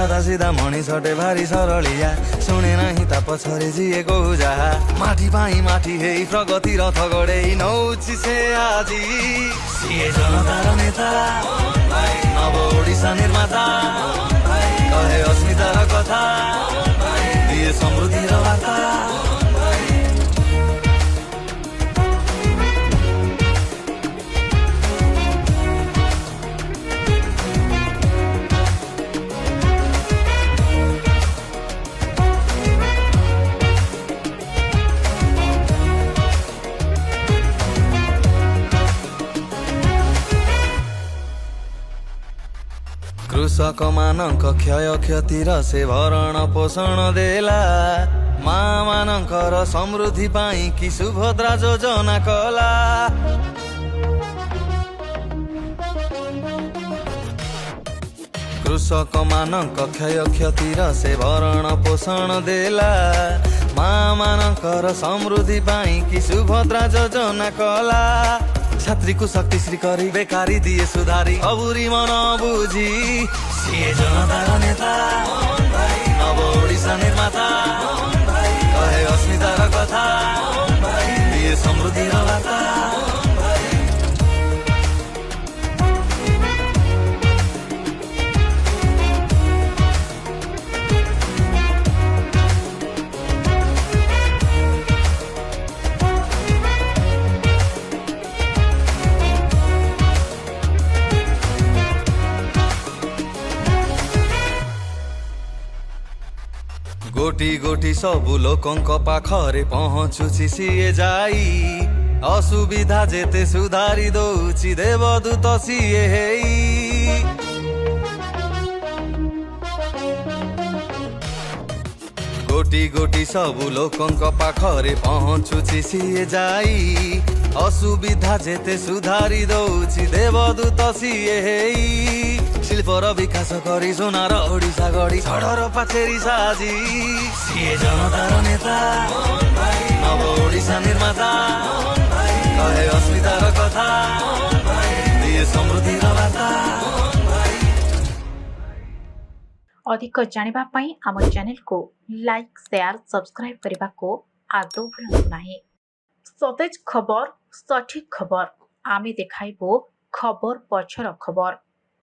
सादा सीधा मଣିଷଟେ ଭାରି ସରଳିଆ ଶୁଣେ ନାହିଁ ତା ପଛରେ ଯିଏ କହୁ ଯାହା ମାଟି ପାଇଁ ମାଟି ହେଇ ପ୍ରଗତି ରଥ ଗଡ଼େଇ ନଉଛି ସେ ଆଜି ସିଏ ଜନତାର ନେତା ନବ ଓଡ଼ିଶା ନିର୍ମାତା କହେ ଅସ୍ମିତାର କଥା ଦିଏ ସମୃଦ୍ଧିର ବାର୍ତ୍ତା कृषक मानक क्षय क्षतिर से भरण पोषण देला माँ मानकर समृद्धि पाई कि सुभद्रा योजना कला कृषक मानक क्षय क्षतिर से भरण पोषण देला माँ मानकर समृद्धि पाई कि सुभद्रा योजना कला छात्री को शक्तिश्री करी बेकारी दिए सुधारी अबुरी मन बुझी सिए जनतार नेता नव ओडिशा निर्माता कहे अस्मितार कथा दिए समृद्धिर बार्ता गोटी गोटी सबु लोकंक पाखरे पहुँचुछि सिए जाई असुविधा जेते सुधारी दौछि देवदूत सिए हेई गोटी गोटी सबु लोकंक पाखरे पहुँचुछि सिए जाई असुविधा जेते सुधारी दौछि देवदूत सिए हेई शिल्पर विकास करी सोनार ओडिशा गढ़ी छड़र पाचेरी साजी सिए जनतार नेता नव ओडिशा निर्माता कहे अस्मितार कथा दिए समृद्धिर बार्ता अधिक जानिबा पई आम चैनल को लाइक शेयर सब्सक्राइब करने को आदौ भूलु नाही। सतेज खबर सठिक खबर आमे देखाइबो खबर पछर खबर।